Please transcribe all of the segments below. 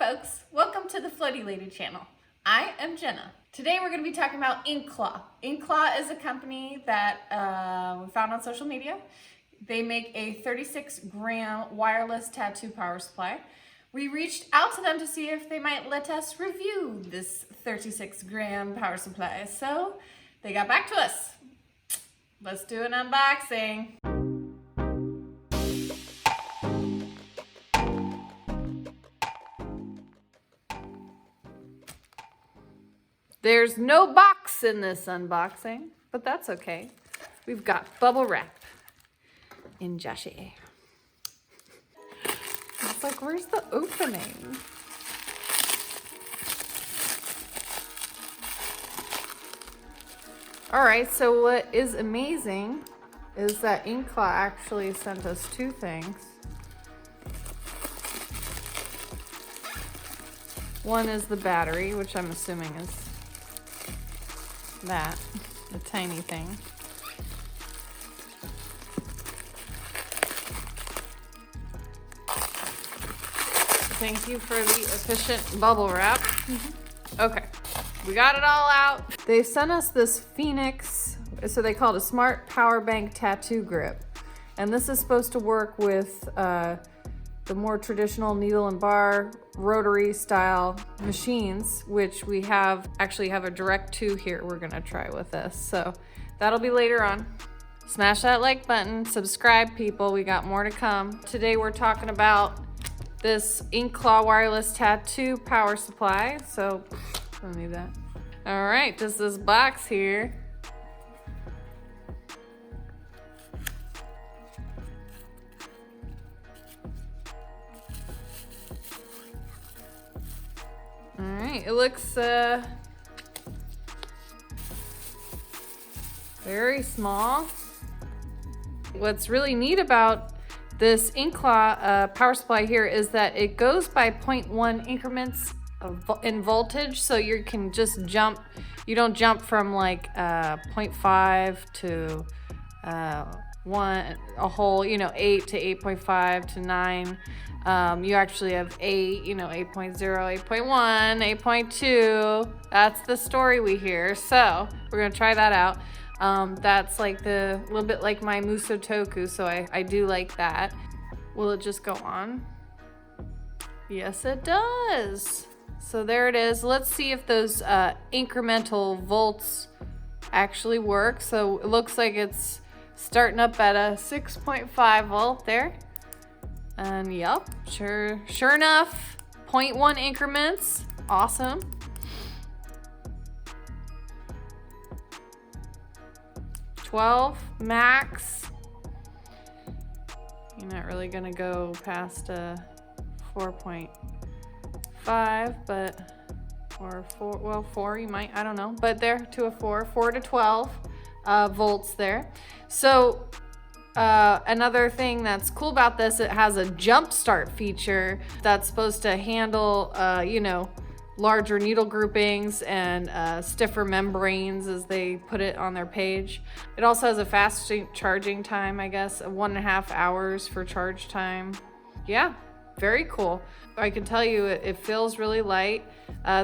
folks, welcome to the Floaty Lady channel. I am Jenna. Today we're going to be talking about Inkclaw. Inkclaw is a company that we found on social media. They make a 36-gram wireless tattoo power supply. We reached out to them to see if they might let us review this 36-gram power supply. So they got back to us. Let's do an unboxing. There's no box in this unboxing, but that's okay. We've got bubble wrap in Joshy. It's like, where's the opening? All right, so what is amazing is that Inkclaw actually sent us two things. One is the battery, which I'm assuming is that, the tiny thing. Thank you for the efficient bubble wrap. Okay, we got it all out. They sent us this Phoenix, so they call it a Smart Power Bank Tattoo Grip. And this is supposed to work with the more traditional needle and bar rotary style machines, which we actually have a direct to here we're gonna try with this. So that'll be later on. Smash that like button, subscribe people, we got more to come. Today we're talking about this Inkclaw wireless tattoo power supply. So let me do that. All right, just this box here. All right, it looks very small. What's really neat about this Inkclaw power supply here is that it goes by 0.1 increments in voltage, so you can just jump. You don't jump from like 0.5 to 1, a whole, 8 to 8.5 to 9. You actually have 8, 8.0, 8.1, 8.2. That's the story we hear. So we're gonna try that out. That's like a little bit like my Muso Toku, so I do like that. Will it just go on? Yes, it does. So there it is. Let's see if those incremental volts actually work. So it looks like it's starting up at a 6.5 volt there. And yep, sure enough, 0.1 increments. Awesome. $12 max. You're not really gonna go past 4.5, but or 4. Well, 4 you might. I don't know, but there to a 4 to 12 volts there. So another thing that's cool about this, it has a jump start feature that's supposed to handle larger needle groupings and stiffer membranes, as they put it on their page. It also has a fast charging time, I guess, of 1.5 hours for charge time. Yeah, very cool. I can tell you it feels really light.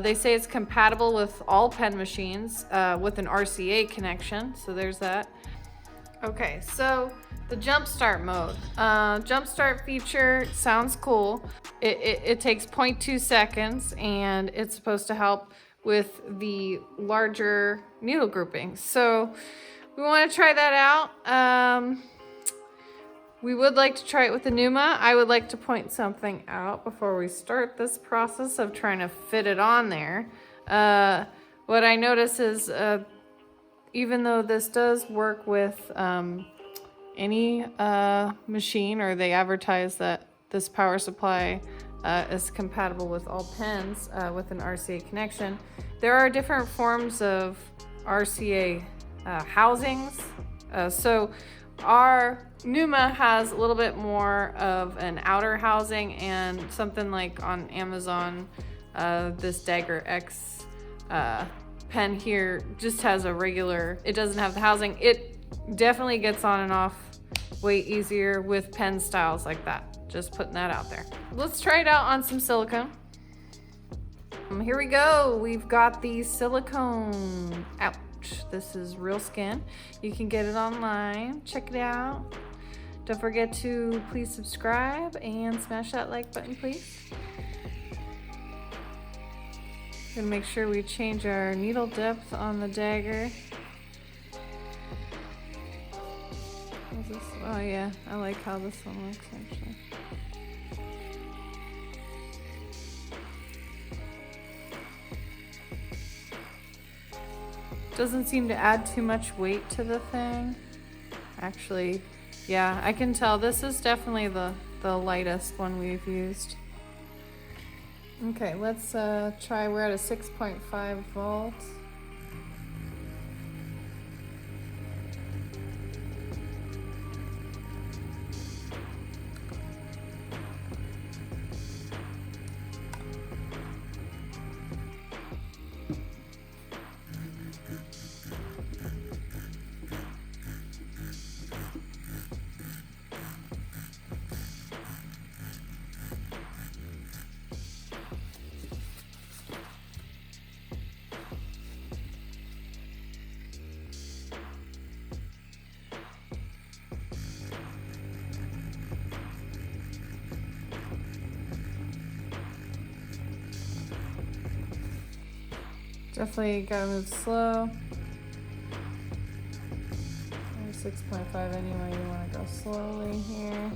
They say it's compatible with all pen machines with an RCA connection, so there's that. Okay, so the jump start mode. Jump start feature sounds cool. It takes 0.2 seconds and it's supposed to help with the larger needle groupings. So we want to try that out. We would like to try it with the Numa. I would like to point something out before we start this process of trying to fit it on there. What I notice is even though this does work with any machine, or they advertise that this power supply is compatible with all pens with an RCA connection, there are different forms of RCA housings. So our Numa has a little bit more of an outer housing, and something like on Amazon, this Dagger X pen here just has a regular, it doesn't have the housing. It definitely gets on and off way easier with pen styles like that. Just putting that out there. Let's try it out on some silicone. Here we go. We've got the silicone. Ouch. This is real skin. You can get it online. Check it out. Don't forget to please subscribe and smash that like button, please. Gonna make sure we change our needle depth on the dagger. What's this? Oh yeah, I like how this one looks actually. Doesn't seem to add too much weight to the thing. Actually, yeah, I can tell this is definitely the lightest one we've used. Okay, let's try, we're at a 6.5 volt. Definitely gotta move slow. 6.5 anyway, you wanna go slowly here.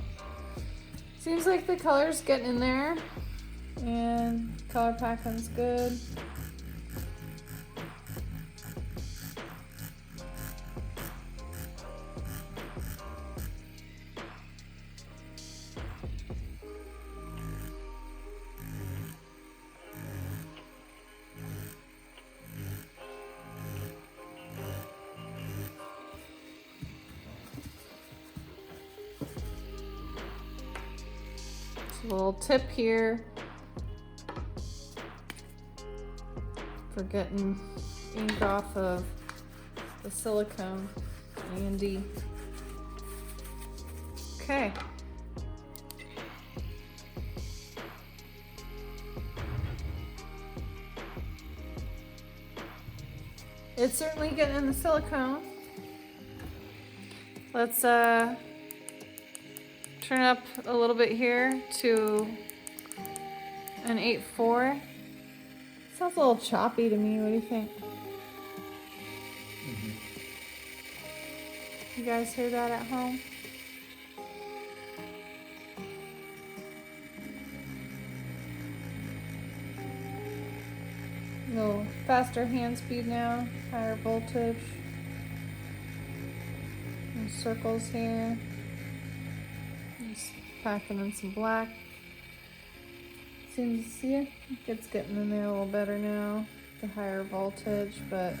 Seems like the color's getting in there and color packing's good. A little tip here for getting ink off of the silicone. Handy. Okay. It's certainly getting in the silicone. Let's turn up a little bit here to an 8.4. Sounds a little choppy to me. What do you think? You guys hear that at home? A little faster hand speed now, higher voltage. And circles here. Just packing in some black. Seems, yeah, it's getting in there a little better now. The higher voltage, but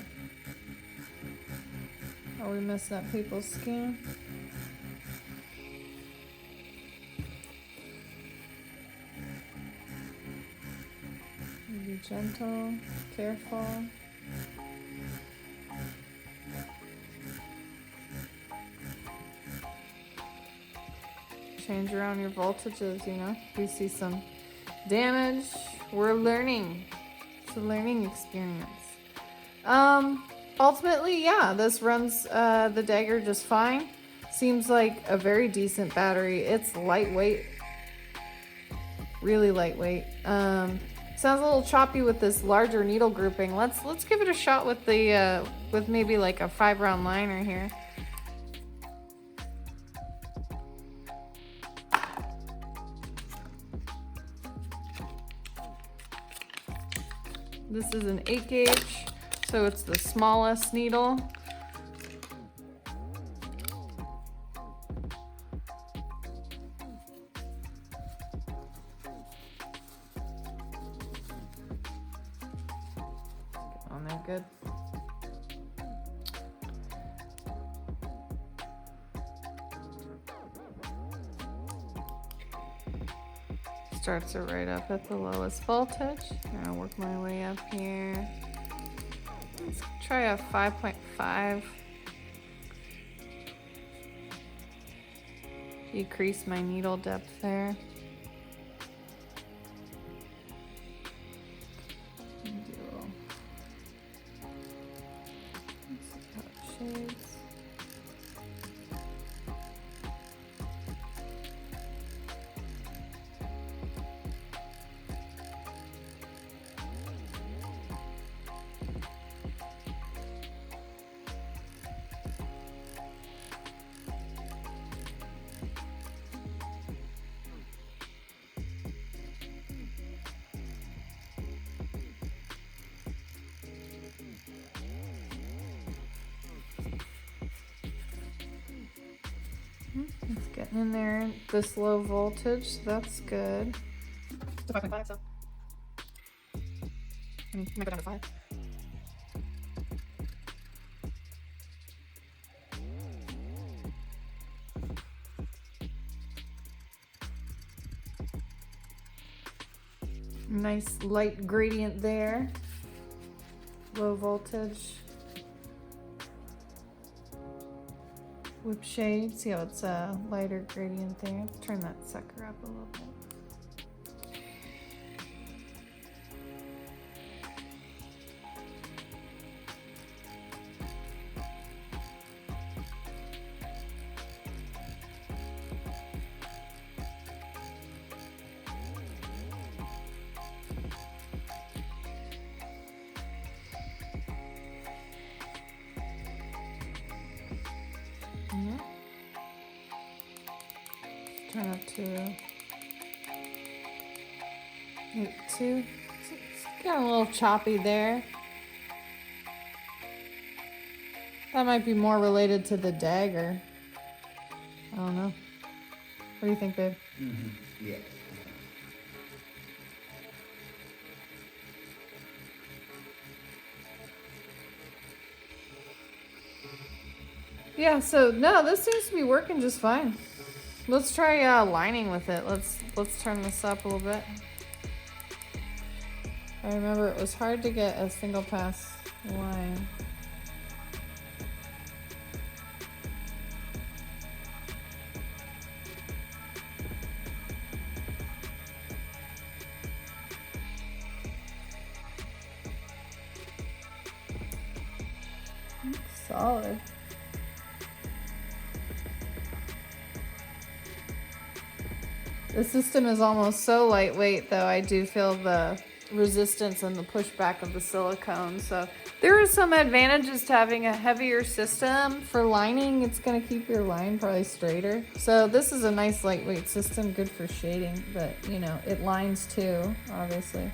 are we messing up people's skin? Be gentle, careful. Change around your voltages, you know. If you see some damage, we're learning. It's a learning experience. Ultimately, yeah, this runs the dagger just fine. Seems like a very decent battery. It's lightweight, really lightweight. Sounds a little choppy with this larger needle grouping. Let's give it a shot with the with maybe like a 5-round liner here. This is an 8 gauge, so it's the smallest needle. On there, good. Starts it right up at the lowest voltage. I'll work my way up here. Let's try a 5.5. Decrease my needle depth there. Getting in there this low voltage, so that's good. To 5.5, so. I mean, you might go down to 5. Nice light gradient there. Low voltage. Whip shade. See how it's a lighter gradient there. Turn that sucker up a little bit. Turn up to 8.2. It's got a little choppy there. That might be more related to the dagger. I don't know. What do you think, babe? Mm-hmm. Yeah. Yeah, so no, this seems to be working just fine. Let's try lining with it. Let's turn this up a little bit. I remember it was hard to get a single pass line. Solid. The system is almost so lightweight, though I do feel the resistance and the pushback of the silicone. So there are some advantages to having a heavier system. For lining, it's going to keep your line probably straighter. So this is a nice lightweight system, good for shading, but you know, it lines too, obviously.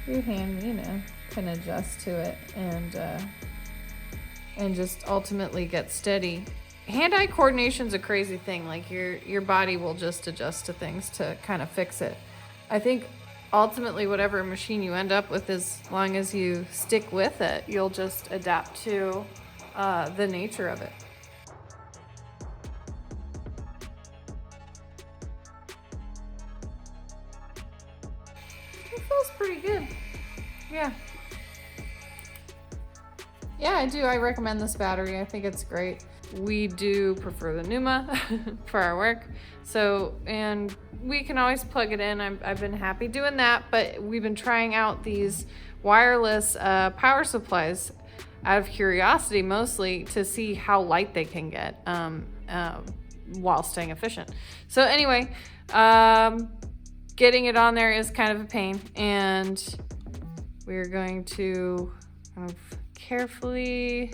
Your hand, you know, can adjust to it and just ultimately get steady. Hand-eye coordination's a crazy thing. Like your body will just adjust to things to kind of fix it. I think ultimately whatever machine you end up with, as long as you stick with it, you'll just adapt to the nature of it. It feels pretty good. Yeah. Yeah, I do. I recommend this battery. I think it's great. We do prefer the Numa for our work. So, and we can always plug it in. I've been happy doing that, but we've been trying out these wireless power supplies out of curiosity, mostly to see how light they can get while staying efficient. So anyway, getting it on there is kind of a pain, and we're going to kind of carefully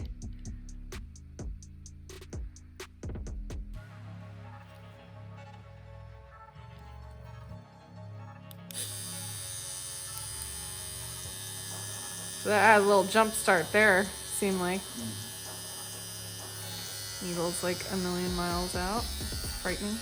so that had a little jump start there, seemed like. Needle's like a million miles out. Frightening.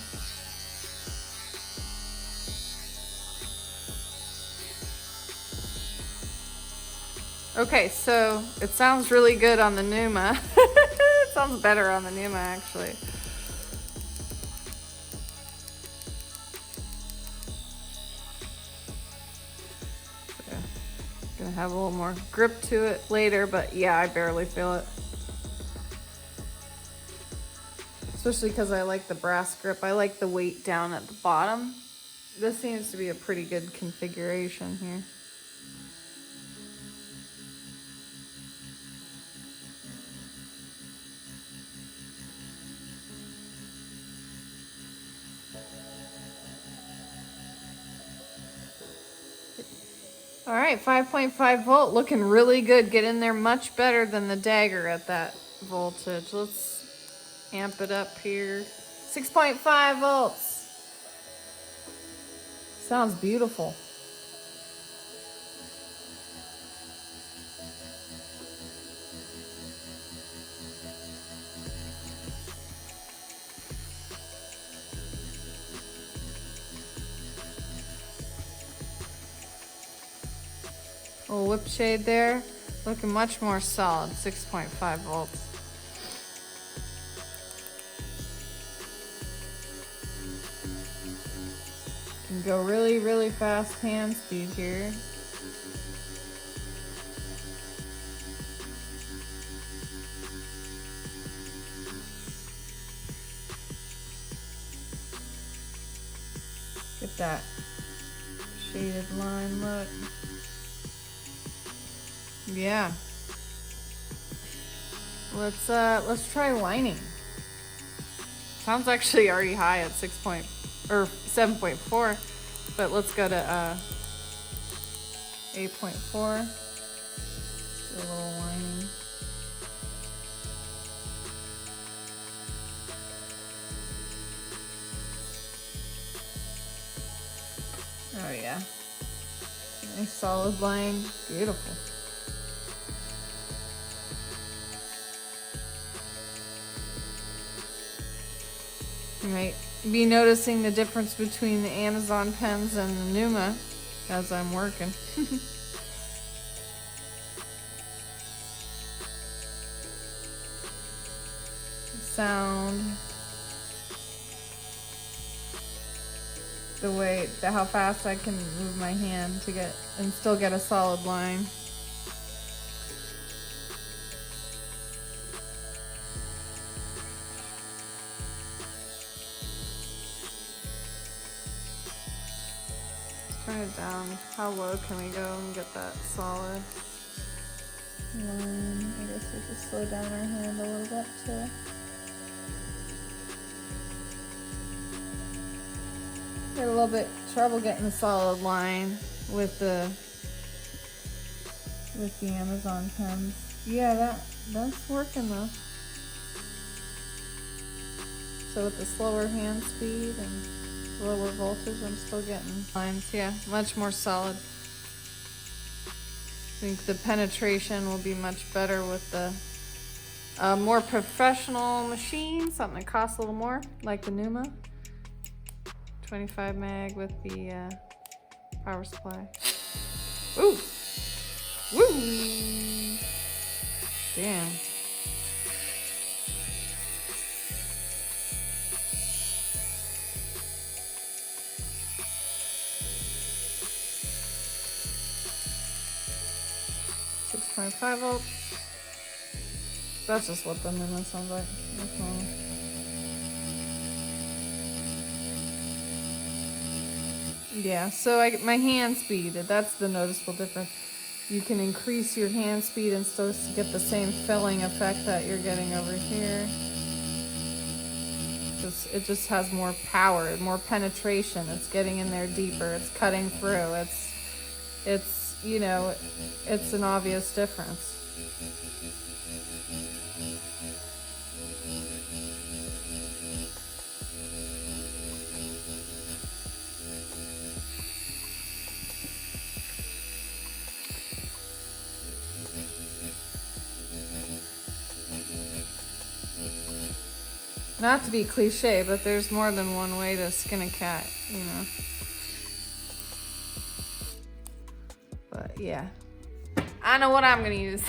Okay, so it sounds really good on the Numa. It sounds better on the Numa, actually. So, gonna have a little more grip to it later, but yeah, I barely feel it. Especially because I like the brass grip. I like the weight down at the bottom. This seems to be a pretty good configuration here. All right, 5.5 volt, looking really good. Get in there much better than the dagger at that voltage. Let's amp it up here. 6.5 volts. Sounds beautiful. Little whip shade there. Looking much more solid, 6.5 volts. Can go really, really fast hand speed here. Get that shaded line look. Yeah. Let's try lining. Sounds actually already high at 7.4, but let's go to 8.4. Do a little lining. Oh yeah. Nice solid line. Beautiful. You might be noticing the difference between the Amazon pens and the Numa as I'm working. Sound. How fast I can move my hand to get and still get a solid line. Turn it down. How low can we go and get that solid line? I guess we just slow down our hand a little bit too. Had a little bit trouble getting a solid line with the Amazon pens. Yeah, that's working though. So with the slower hand speed and lower voltage, I'm still getting lines. Yeah, much more solid. I think the penetration will be much better with the more professional machine, something that costs a little more, like the Numa. 25 mag with the power supply. Ooh! Woo! Damn. .5 volts. That's just what the Numa sounds like. That's normal. Yeah, so my hand speed, that's the noticeable difference. You can increase your hand speed and still get the same filling effect that you're getting over here. It just has more power, more penetration. It's getting in there deeper. It's cutting through. It's you know, it's an obvious difference. Not to be cliche, but there's more than one way to skin a cat, you know. But yeah, I know what I'm gonna use.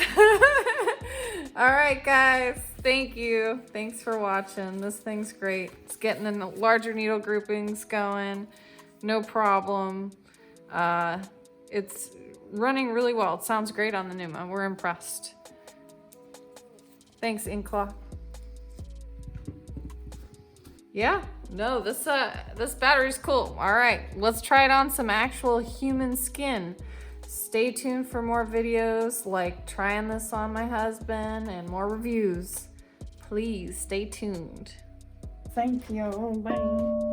All right, guys, thank you. Thanks for watching. This thing's great. It's getting the larger needle groupings going, no problem. It's running really well. It sounds great on the Numa. We're impressed. Thanks, Inkclaw. Yeah, no, this battery's cool. All right, let's try it on some actual human skin. Stay tuned for more videos like trying this on my husband and more reviews. Please stay tuned. Thank you. Bye.